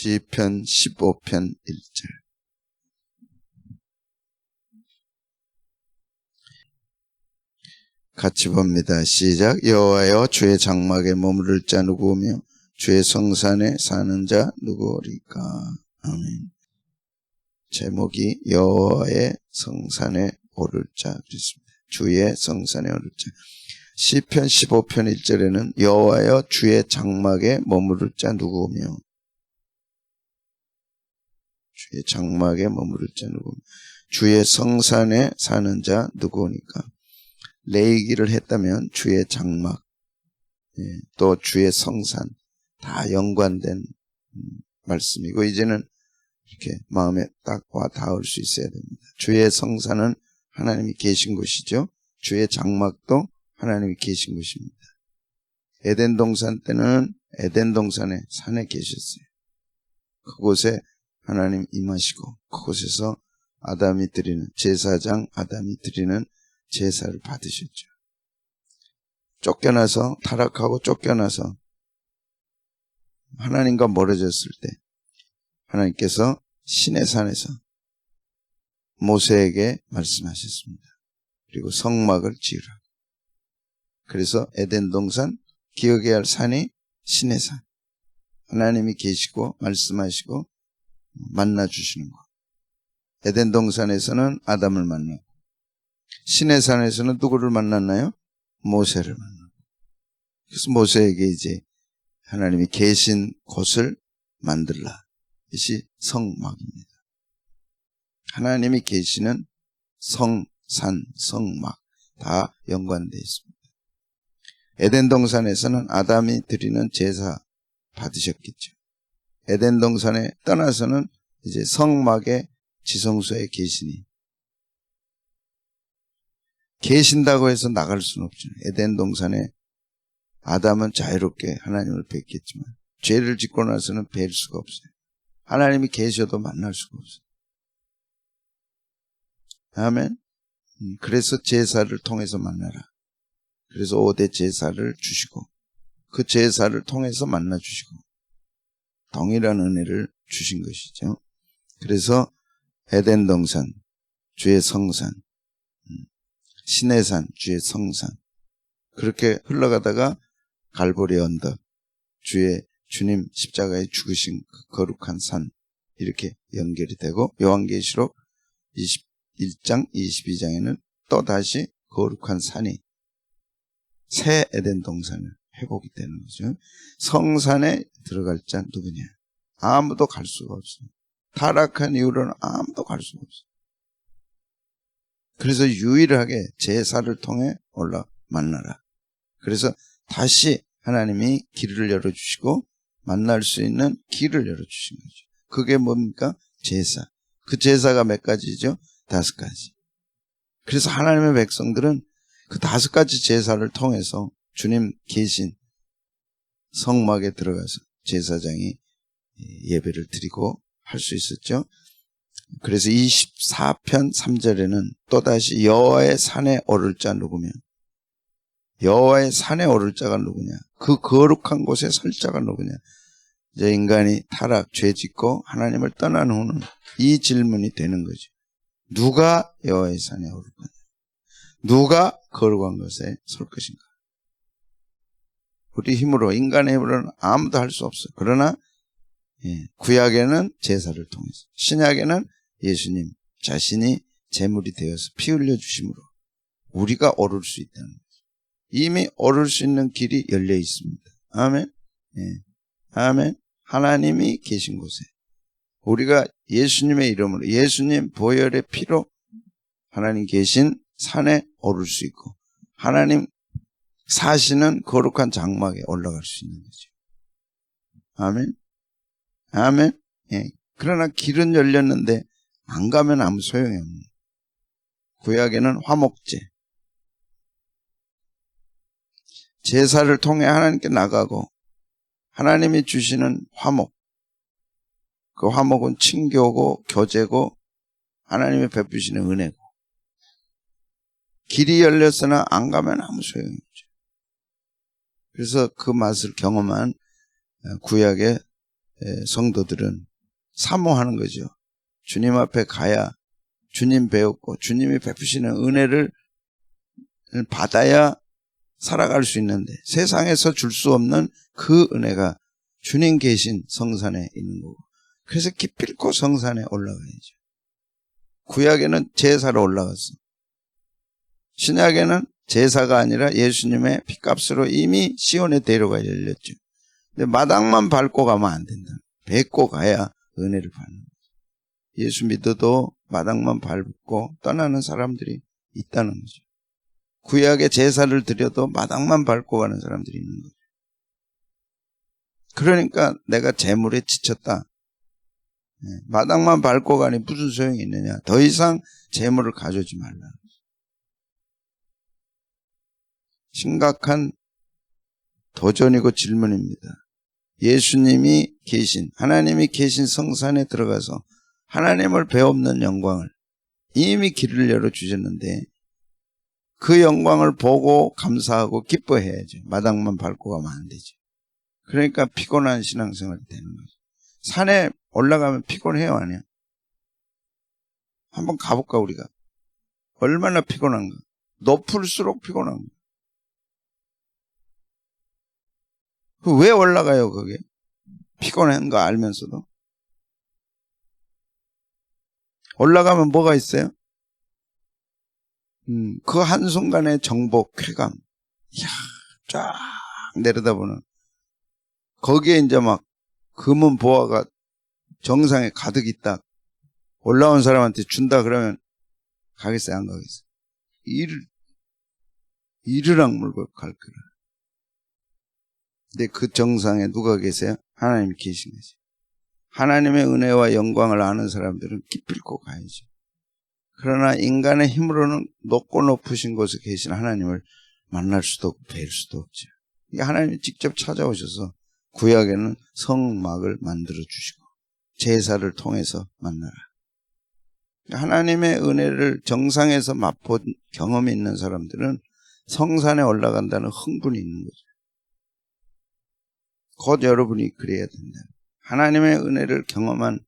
시편 15편 1절. 같이 봅니다. 시작. 여호와여, 주의 장막에 머무를 자 누구며 주의 성산에 사는 자 누구리까? 아멘. 제목이 여호와의 성산에 오를 자 그랬습니다. 주의 성산에 오를 자. 시편 15편 1절에는 여호와여, 주의 장막에 머무를 자 누구며 주의 장막에 머무를 자 누구며 주의 성산에 사는 자 누구니까? 레이기를 했다면 주의 장막, 또 주의 성산 다 연관된 말씀이고, 이제는 이렇게 마음에 딱 와 닿을 수 있어야 됩니다. 주의 성산은 하나님이 계신 곳이죠. 주의 장막도 하나님이 계신 곳입니다. 에덴 동산 때는 에덴 동산의 산에 계셨어요. 그곳에 하나님 임하시고, 그곳에서 아담이 드리는 제사장 아담이 드리는 제사를 받으셨죠. 쫓겨나서, 타락하고 쫓겨나서 하나님과 멀어졌을 때 하나님께서 시내산에서 모세에게 말씀하셨습니다. 그리고 성막을 지으라. 그래서 에덴 동산, 기억해야 할 산이 시내산. 하나님이 계시고 말씀하시고 만나주시는 것. 에덴 동산에서는 아담을 만나고, 시내산에서는 누구를 만났나요? 모세를 만나고. 그래서 모세에게 이제 하나님이 계신 곳을 만들라. 이것이 성막입니다. 하나님이 계시는 성산, 성막 다 연관되어 있습니다. 에덴 동산에서는 아담이 드리는 제사 받으셨겠죠. 에덴 동산에 떠나서는 이제 성막의 지성소에 계시니, 계신다고 해서 나갈 수는 없죠. 에덴 동산에 아담은 자유롭게 하나님을 뵙겠지만 죄를 짓고 나서는 뵐 수가 없어요. 하나님이 계셔도 만날 수가 없어요. 아멘. 그래서 제사를 통해서 만나라. 그래서 5대 제사를 주시고, 그 제사를 통해서 만나 주시고 동일한 은혜를 주신 것이죠. 그래서 에덴 동산, 주의 성산, 시내산, 주의 성산, 그렇게 흘러가다가 갈보리 언덕, 주님 십자가에 죽으신 그 거룩한 산, 이렇게 연결이 되고, 요한계시록 21장, 22장에는 또다시 거룩한 산이 새 에덴 동산을 회복이 되는 거죠. 성산에 들어갈 자 누구냐? 아무도 갈 수가 없어요. 타락한 이후로는 아무도 갈 수가 없어요. 그래서 유일하게 제사를 통해 올라 만나라. 그래서 다시 하나님이 길을 열어주시고 만날 수 있는 길을 열어주신 거죠. 그게 뭡니까? 제사. 그 제사가 몇 가지죠? 5가지. 그래서 하나님의 백성들은 그 5가지 제사를 통해서 주님 계신 성막에 들어가서 제사장이 예배를 드리고 할 수 있었죠. 그래서 24편 3절에는 또다시 여호와의 산에 오를 자 누구며, 여호와의 산에 오를 자가 누구냐? 그 거룩한 곳에 설 자가 누구냐? 이제 인간이 타락, 죄짓고 하나님을 떠난 후는 이 질문이 되는 거죠. 누가 여호와의 산에 오를 거냐? 누가 거룩한 곳에 설 것인가? 우리 힘으로, 인간의 힘으로는 아무도 할 수 없어요. 그러나 구약에는 제사를 통해서, 신약에는 예수님 자신이 제물이 되어서 피 흘려 주심으로 우리가 오를 수 있다는 거죠. 이미 오를 수 있는 길이 열려 있습니다. 아멘. 아멘. 하나님이 계신 곳에 우리가 예수님의 이름으로, 예수님 보혈의 피로 하나님 계신 산에 오를 수 있고, 하나님 사시는 거룩한 장막에 올라갈 수 있는 거죠. 아멘. 아멘. 그러나 길은 열렸는데 안 가면 아무 소용이 없는. 구약에는 화목제, 제사를 통해 하나님께 나가고 하나님이 주시는 화목, 그 화목은 친교고 교제고 하나님이 베푸시는 은혜고, 길이 열렸으나 안 가면 아무 소용이 없죠. 그래서 그 맛을 경험한 구약의 성도들은 사모하는 거죠. 주님 앞에 가야 주님 배웠고 주님이 베푸시는 은혜를 받아야 살아갈 수 있는데 세상에서 줄 수 없는 그 은혜가 주님 계신 성산에 있는 거고, 그래서 기필코 성산에 올라가야죠. 구약에는 제사로 올라갔어. 신약에는 제사가 아니라 예수님의 피값으로 이미 시온의 대로가 열렸죠. 근데 마당만 밟고 가면 안 된다. 밟고 가야 은혜를 받는 거죠. 예수 믿어도 마당만 밟고 떠나는 사람들이 있다는 거죠. 구약의 제사를 드려도 마당만 밟고 가는 사람들이 있는 거죠. 그러니까 내가 재물에 지쳤다. 마당만 밟고 가니 무슨 소용이 있느냐. 더 이상 재물을 가져오지 말라. 심각한 도전이고 질문입니다. 예수님이 계신, 하나님이 계신 성산에 들어가서 하나님을 배우는 영광을 이미 길을 열어주셨는데 그 영광을 보고 감사하고 기뻐해야죠. 마당만 밟고 가면 안 되죠. 그러니까 피곤한 신앙생활이 되는 거죠. 산에 올라가면 피곤해요, 아니야? 한번 가볼까, 우리가? 얼마나 피곤한가? 높을수록 피곤한 거야. 왜 올라가요, 그게? 피곤한 거 알면서도. 올라가면 뭐가 있어요? 그 한순간의 정복, 쾌감. 이야, 쫙 내려다보는. 거기에 이제 막 금은 보화가 정상에 가득 있다. 올라온 사람한테 준다 그러면 가겠어요, 안 가겠어요? 이를 악물고 갈 거라. 근데 그 정상에 누가 계세요? 하나님이 계신 거죠. 하나님의 은혜와 영광을 아는 사람들은 기필코 가야죠. 그러나 인간의 힘으로는 높고 높으신 곳에 계신 하나님을 만날 수도 없고 뵐 수도 없죠. 하나님이 직접 찾아오셔서 구약에는 성막을 만들어 주시고 제사를 통해서 만나라. 하나님의 은혜를 정상에서 맛본 경험이 있는 사람들은 성산에 올라간다는 흥분이 있는 거죠. 곧 여러분이 그래야 된다. 하나님의 은혜를 경험한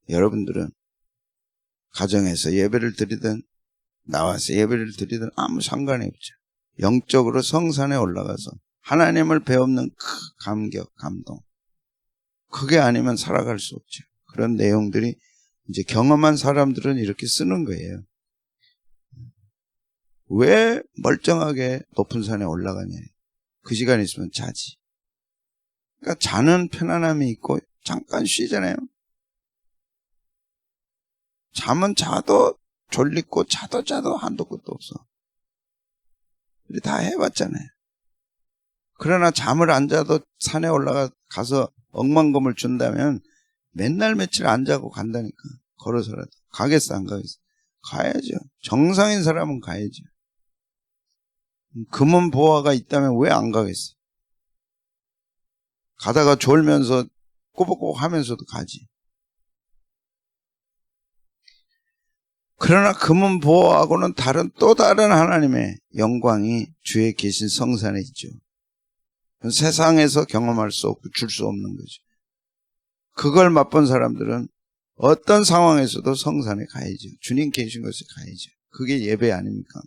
여러분들은 가정에서 예배를 드리든 나와서 예배를 드리든 아무 상관이 없죠. 영적으로 성산에 올라가서 하나님을 배우는 그 감격, 감동. 그게 아니면 살아갈 수 없죠. 그런 내용들이 이제 경험한 사람들은 이렇게 쓰는 거예요. 왜 멀쩡하게 높은 산에 올라가냐. 그 시간 있으면 자지. 그러니까 자는 편안함이 있고 잠깐 쉬잖아요. 잠은 자도 졸리고 자도 한도 끝도 없어. 우리 다 해봤잖아요. 그러나 잠을 안 자도 산에 올라가서 억만금을 준다면 맨날 며칠 안 자고 간다니까. 걸어서라도. 가겠어, 안 가겠어? 가야죠. 정상인 사람은 가야죠. 금은 보화가 있다면 왜 안 가겠어? 가다가 졸면서 꼬박꼬박 하면서도 가지. 그러나 금은 보화하고는 또 다른 하나님의 영광이 주에 계신 성산에 있죠. 세상에서 경험할 수 없고 줄 수 없는 거죠. 그걸 맛본 사람들은 어떤 상황에서도 성산에 가야죠. 주님 계신 곳에 가야죠. 그게 예배 아닙니까?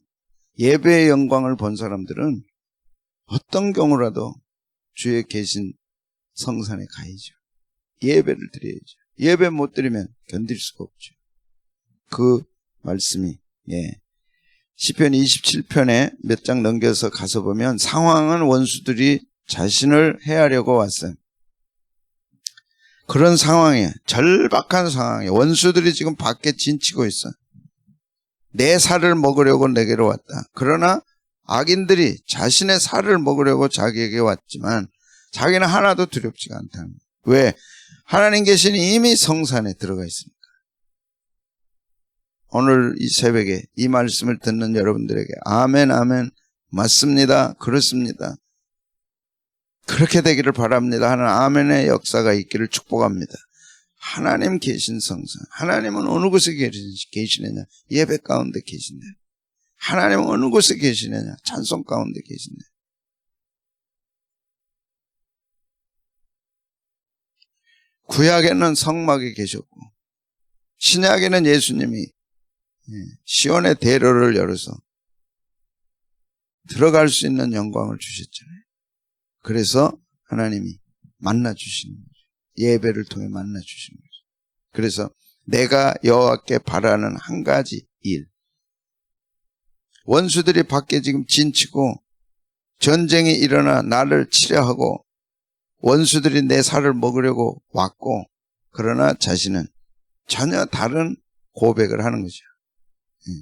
예배의 영광을 본 사람들은 어떤 경우라도 주에 계신 성산에 가야죠. 예배를 드려야죠. 예배 못 드리면 견딜 수가 없죠. 그 말씀이 시편 27편에 몇 장 넘겨서 가서 보면 상황은 원수들이 자신을 해하려고 왔어요. 그런 상황이에요. 절박한 상황이에요. 원수들이 지금 밖에 진치고 있어. 내 살을 먹으려고 내게로 왔다. 그러나 악인들이 자신의 살을 먹으려고 자기에게 왔지만 자기는 하나도 두렵지가 않다는 거예요. 왜? 하나님 계시니 이미 성산에 들어가 있습니다. 오늘 이 새벽에 이 말씀을 듣는 여러분들에게 아멘 아멘 맞습니다. 그렇습니다. 그렇게 되기를 바랍니다 하는 아멘의 역사가 있기를 축복합니다. 하나님 계신 성산. 하나님은 어느 곳에 계시느냐? 예배 가운데 계신다. 하나님은 어느 곳에 계시느냐? 찬송 가운데 계신다. 구약에는 성막이 계셨고 신약에는 예수님이 시온의 대로를 열어서 들어갈 수 있는 영광을 주셨잖아요. 그래서 하나님이 만나 주시는 거죠. 예배를 통해 만나 주시는 거죠. 그래서 내가 여호와께 바라는 한 가지 일. 원수들이 밖에 지금 진치고 전쟁이 일어나 나를 치려하고 원수들이 내 살을 먹으려고 왔고, 그러나 자신은 전혀 다른 고백을 하는 거죠.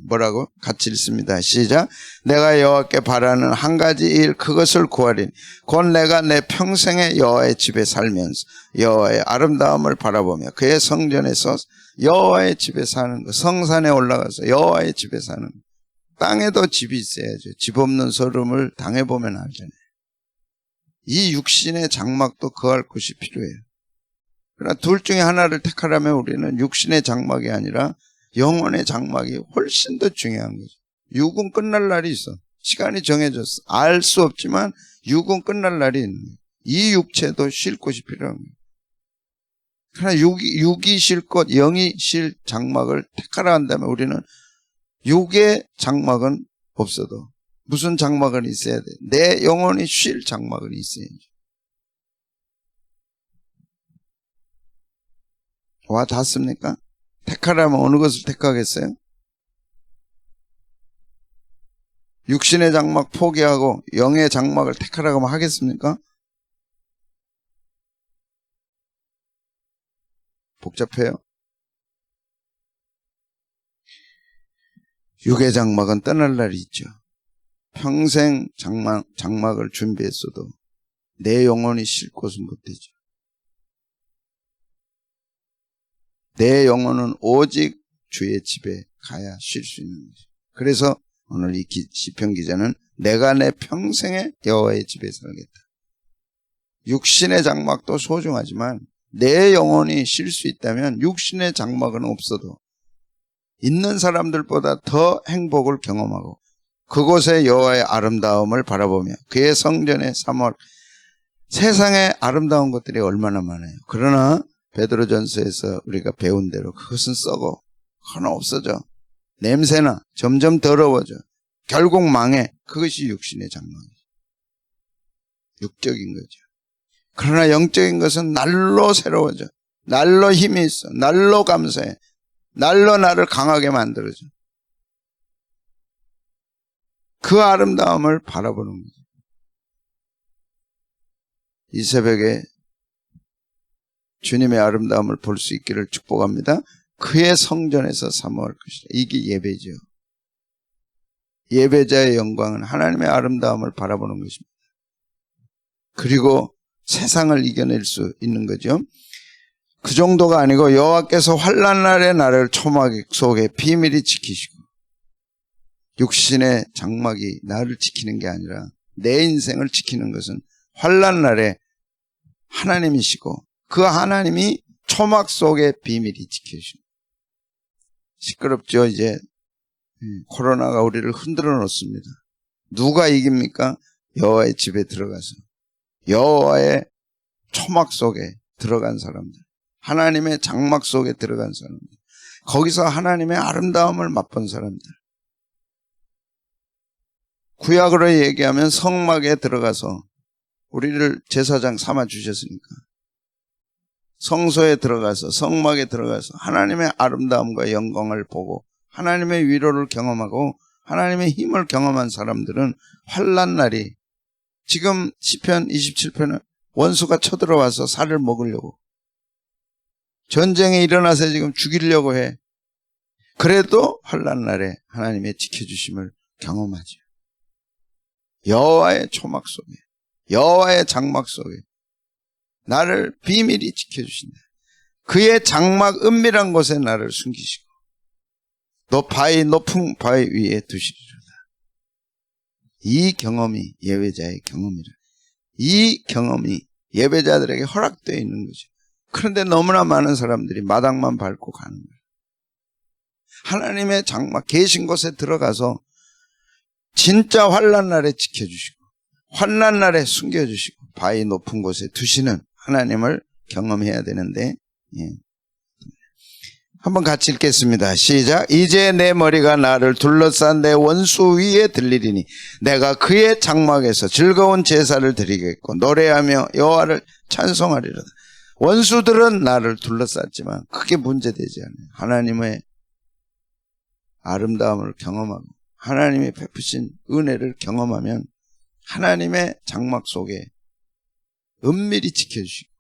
뭐라고? 같이 읽습니다. 시작. 내가 여호와께 바라는 한 가지 일, 그것을 구하리니 곧 내가 내 평생에 여호와의 집에 살면서 여호와의 아름다움을 바라보며 그의 성전에서 여호와의 집에 사는 것, 성산에 올라가서 여호와의 집에 사는 것. 땅에도 집이 있어야죠. 집 없는 소름을 당해보면 알잖아요. 이 육신의 장막도 거할 곳이 필요해요. 그러나 둘 중에 하나를 택하라면 우리는 육신의 장막이 아니라 영혼의 장막이 훨씬 더 중요한 거죠. 육은 끝날 날이 있어. 시간이 정해졌어. 알 수 없지만 육은 끝날 날이 있는 거예요. 이 육체도 쉴 곳이 필요한 거예요. 그러나 육이 쉴 곳, 영이 쉴 장막을 택하라 한다면 우리는 육의 장막은 없어도 무슨 장막은 있어야 돼? 내 영혼이 쉴 장막은 있어야지. 와 닿습니까? 택하라면 어느 것을 택하겠어요? 육신의 장막 포기하고 영의 장막을 택하라고 하면 하겠습니까? 복잡해요. 육의 장막은 떠날 날이 있죠. 평생 장막을 준비했어도 내 영혼이 쉴 곳은 못 되죠. 내 영혼은 오직 주의 집에 가야 쉴 수 있는 거죠. 그래서 오늘 이 시편 기자는 내가 내 평생에 여호와의 집에 살겠다. 육신의 장막도 소중하지만 내 영혼이 쉴 수 있다면 육신의 장막은 없어도 있는 사람들보다 더 행복을 경험하고 그곳에 여호와의 아름다움을 바라보며 그의 성전에 사모할. 세상에 아름다운 것들이 얼마나 많아요. 그러나 베드로전서에서 우리가 배운 대로 그것은 썩어 하나 없어져. 냄새나 점점 더러워져. 결국 망해. 그것이 육신의 장막이에요. 육적인 거죠. 그러나 영적인 것은 날로 새로워져. 날로 힘이 있어. 날로 감사해. 날로 나를 강하게 만들어줘. 그 아름다움을 바라보는 거죠. 이 새벽에 주님의 아름다움을 볼 수 있기를 축복합니다. 그의 성전에서 사모할 것이다. 이게 예배죠. 예배자의 영광은 하나님의 아름다움을 바라보는 것입니다. 그리고 세상을 이겨낼 수 있는 거죠. 그 정도가 아니고 여호와께서 환난 날에 나를 초막 속에 비밀히 지키시고, 육신의 장막이 나를 지키는 게 아니라 내 인생을 지키는 것은 환난 날에 하나님이시고 그 하나님이 초막 속에 비밀히 지켜주십니다. 시끄럽죠. 이제 코로나가 우리를 흔들어 놓습니다. 누가 이깁니까? 여호와의 집에 들어가서 여호와의 초막 속에 들어간 사람들, 하나님의 장막 속에 들어간 사람들, 거기서 하나님의 아름다움을 맛본 사람들. 구약으로 얘기하면 성막에 들어가서 우리를 제사장 삼아 주셨으니까 성소에 들어가서 성막에 들어가서 하나님의 아름다움과 영광을 보고 하나님의 위로를 경험하고 하나님의 힘을 경험한 사람들은 환난 날이, 지금 시편 27편은 원수가 쳐들어와서 살을 먹으려고, 전쟁이 일어나서 지금 죽이려고 해. 그래도 환난 날에 하나님의 지켜주심을 경험하죠. 여호와의 초막 속에, 여호와의 장막 속에 나를 비밀히 지켜주신다. 그의 장막 은밀한 곳에 나를 숨기시고 높은 바위 위에 두시리로다. 이 경험이 예배자의 경험이라. 이 경험이 예배자들에게 허락되어 있는 거죠. 그런데 너무나 많은 사람들이 마당만 밟고 가는 거예요. 하나님의 장막 계신 곳에 들어가서 진짜 환난 날에 지켜주시고 환난 날에 숨겨주시고 바위 높은 곳에 두시는 하나님을 경험해야 되는데, 예. 한번 같이 읽겠습니다. 시작. 이제 내 머리가 나를 둘러싼 내 원수 위에 들리리니 내가 그의 장막에서 즐거운 제사를 드리겠고 노래하며 여호와를 찬송하리로다. 원수들은 나를 둘러쌌지만 크게 문제되지 않아요. 하나님의 아름다움을 경험하고 하나님이 베푸신 은혜를 경험하면 하나님의 장막 속에 은밀히 지켜주시고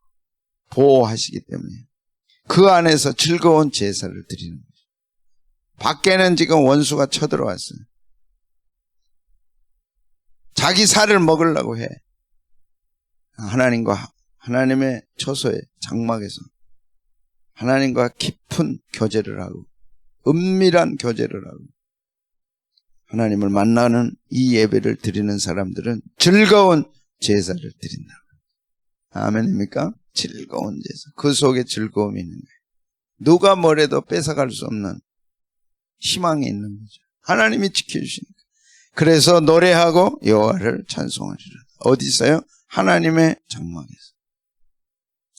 보호하시기 때문에 그 안에서 즐거운 제사를 드리는 거죠. 밖에는 지금 원수가 쳐들어왔어요. 자기 살을 먹으려고 해. 하나님과 하나님의 처소에 장막에서 하나님과 깊은 교제를 하고 은밀한 교제를 하고 하나님을 만나는 이 예배를 드리는 사람들은 즐거운 제사를 드린다. 아멘입니까? 즐거운 제사. 그 속에 즐거움이 있는 거예요. 누가 뭐래도 뺏어갈 수 없는 희망이 있는 거죠. 하나님이 지켜주시니까. 그래서 노래하고 여호와를 찬송하리라. 어디서요? 하나님의 장막에서.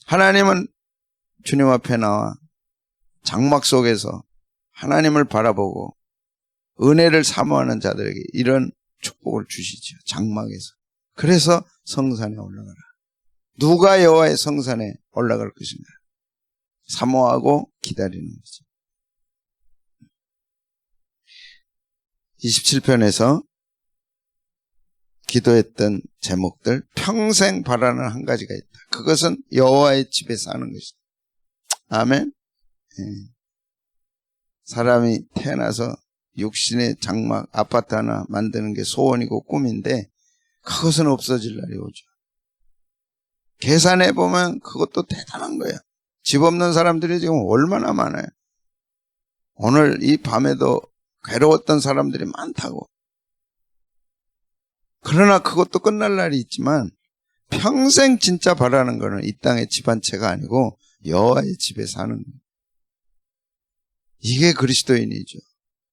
하나님은 주님 앞에 나와 장막 속에서 하나님을 바라보고 은혜를 사모하는 자들에게 이런 축복을 주시죠. 장막에서. 그래서 성산에 올라가라. 누가 여호와의 성산에 올라갈 것인가? 사모하고 기다리는 거죠. 27편에서 기도했던 제목들, 평생 바라는 한 가지가 있다. 그것은 여호와의 집에 사는 것이다. 아멘. 사람이 태어나서 육신의 장막, 아파트 하나 만드는 게 소원이고 꿈인데 그것은 없어질 날이 오죠. 계산해 보면 그것도 대단한 거예요. 집 없는 사람들이 지금 얼마나 많아요. 오늘 이 밤에도 괴로웠던 사람들이 많다고. 그러나 그것도 끝날 날이 있지만 평생 진짜 바라는 거는 이 땅의 집 한 채가 아니고 여호와의 집에 사는 거예요. 이게 그리스도인이죠.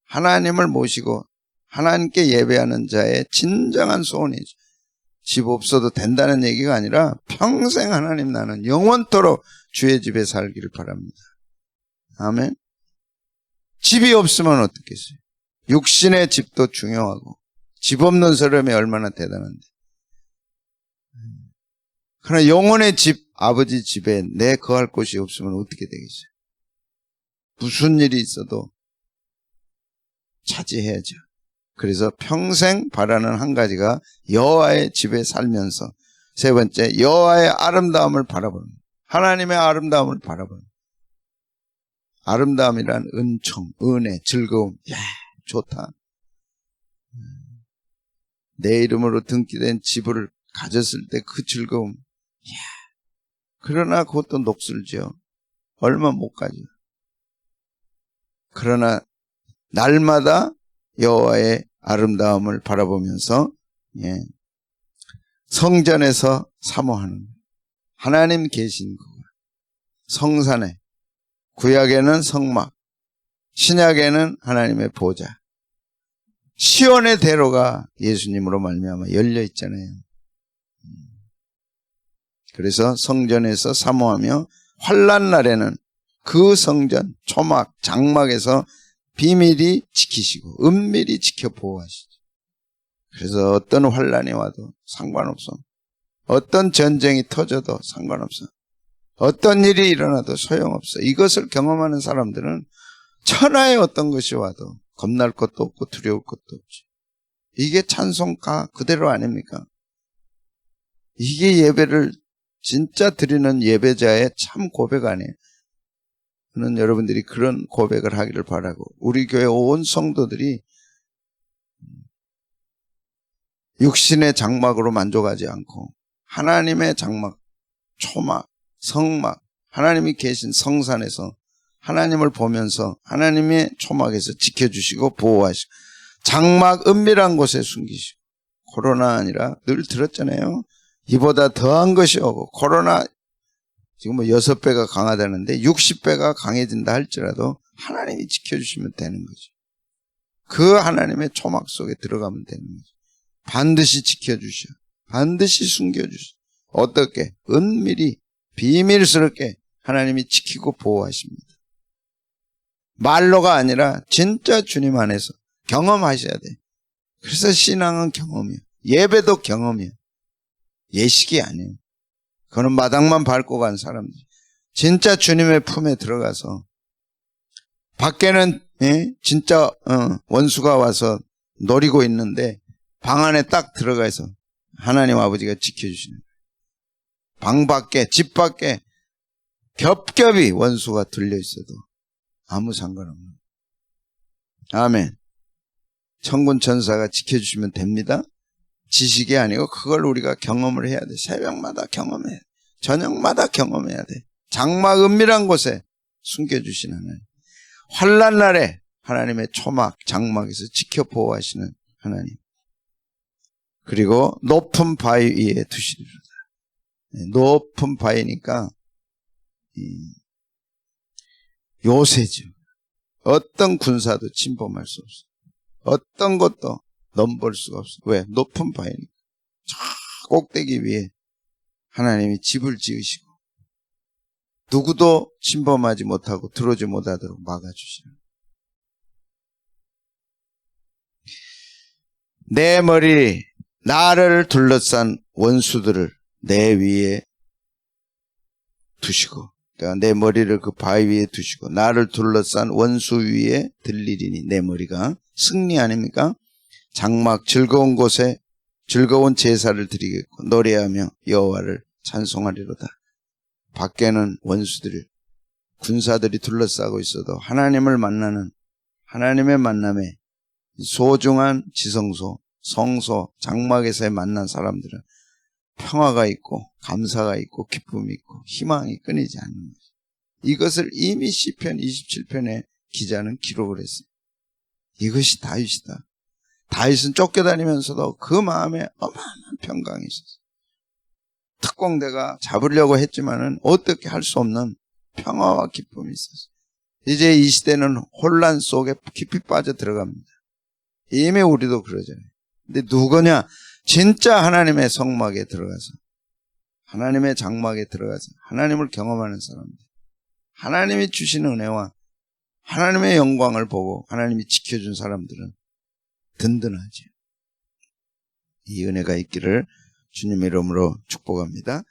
하나님을 모시고 하나님께 예배하는 자의 진정한 소원이죠. 집 없어도 된다는 얘기가 아니라 평생 하나님 나는 영원토록 주의 집에 살기를 바랍니다. 아멘. 집이 없으면 어떻겠어요? 육신의 집도 중요하고 집 없는 사람이 얼마나 대단한데. 그러나 영혼의 집, 아버지 집에 내 거할 곳이 없으면 어떻게 되겠어요? 무슨 일이 있어도 차지해야죠. 그래서 평생 바라는 한 가지가 여호와의 집에 살면서 세 번째 여호와의 아름다움을 바라보는 하나님의 아름다움을 바라보는 아름다움이란 은총, 은혜, 즐거움. 야, 좋다. 내 이름으로 등기된 집을 가졌을 때 그 즐거움. 야, 그러나 그것도 녹슬죠. 얼마 못 가죠. 그러나 날마다 여호와의 아름다움을 바라보면서 성전에서 사모하는 하나님 계신 것. 성산에 구약에는 성막, 신약에는 하나님의 보좌. 시온의 대로가 예수님으로 말미암아 열려 있잖아요. 그래서 성전에서 사모하며 환난 날에는 그 성전, 초막, 장막에서 비밀히 지키시고 은밀히 지켜 보호하시죠. 그래서 어떤 환난이 와도 상관없어. 어떤 전쟁이 터져도 상관없어. 어떤 일이 일어나도 소용없어. 이것을 경험하는 사람들은 천하의 어떤 것이 와도 겁날 것도 없고 두려울 것도 없지. 이게 찬송가 그대로 아닙니까? 이게 예배를 진짜 드리는 예배자의 참 고백 아니에요. 저는 여러분들이 그런 고백을 하기를 바라고 우리 교회 온 성도들이 육신의 장막으로 만족하지 않고 하나님의 장막, 초막, 성막, 하나님이 계신 성산에서 하나님을 보면서 하나님의 초막에서 지켜주시고 보호하시고 장막 은밀한 곳에 숨기시고 코로나 아니라 늘 들었잖아요. 이보다 더한 것이 오고 코로나 지금 뭐 6배가 강하다는데 60배가 강해진다 할지라도 하나님이 지켜주시면 되는 거죠. 그 하나님의 초막 속에 들어가면 되는 거죠. 반드시 지켜주셔. 반드시 숨겨주셔. 어떻게? 은밀히 비밀스럽게 하나님이 지키고 보호하십니다. 말로가 아니라 진짜 주님 안에서 경험하셔야 돼. 그래서 신앙은 경험이에요. 예배도 경험이에요. 예식이 아니에요. 그거는 마당만 밟고 간 사람들. 진짜 주님의 품에 들어가서 밖에는 진짜 원수가 와서 노리고 있는데 방 안에 딱 들어가서 하나님 아버지가 지켜주시는 거예요. 방 밖에, 집 밖에 겹겹이 원수가 들려 있어도 아무 상관없는 거예요. 아멘. 천군 천사가 지켜주시면 됩니다. 지식이 아니고 그걸 우리가 경험을 해야 돼. 새벽마다 경험해야 돼. 저녁마다 경험해야 돼. 장막 은밀한 곳에 숨겨주시는 하나님. 환난 날에 하나님의 초막, 장막에서 지켜 보호하시는 하나님. 그리고 높은 바위 위에 두시리로다. 높은 바위니까 요새죠. 어떤 군사도 침범할 수 없어. 어떤 것도 넘볼 수가 없어. 왜? 높은 바위니까. 저 꼭대기 위에 하나님이 집을 지으시고 누구도 침범하지 못하고 들어오지 못하도록 막아주시는. 내 머리, 나를 둘러싼 원수들을 내 위에 두시고, 그러니까 내 머리를 그 바위 위에 두시고 나를 둘러싼 원수 위에 들리리니. 내 머리가 승리 아닙니까? 장막 즐거운 곳에 즐거운 제사를 드리겠고 노래하며 여호와를 찬송하리로다. 밖에는 원수들이, 군사들이 둘러싸고 있어도 하나님을 만나는, 하나님의 만남에 소중한 지성소, 성소, 장막에서의 만난 사람들은 평화가 있고 감사가 있고 기쁨이 있고 희망이 끊이지 않는 거죠. 이것을 이미 시편 27편의 기자는 기록을 했어요. 이것이 다윗이다. 다윗은 쫓겨다니면서도 그 마음에 어마어마한 평강이 있었어요. 특공대가 잡으려고 했지만은 어떻게 할 수 없는 평화와 기쁨이 있었어요. 이제 이 시대는 혼란 속에 깊이 빠져 들어갑니다. 이미 우리도 그러잖아요. 근데 누구냐? 진짜 하나님의 성막에 들어가서, 하나님의 장막에 들어가서 하나님을 경험하는 사람들, 하나님이 주신 은혜와 하나님의 영광을 보고 하나님이 지켜준 사람들은 든든하죠. 이 은혜가 있기를 주님의 이름으로 축복합니다.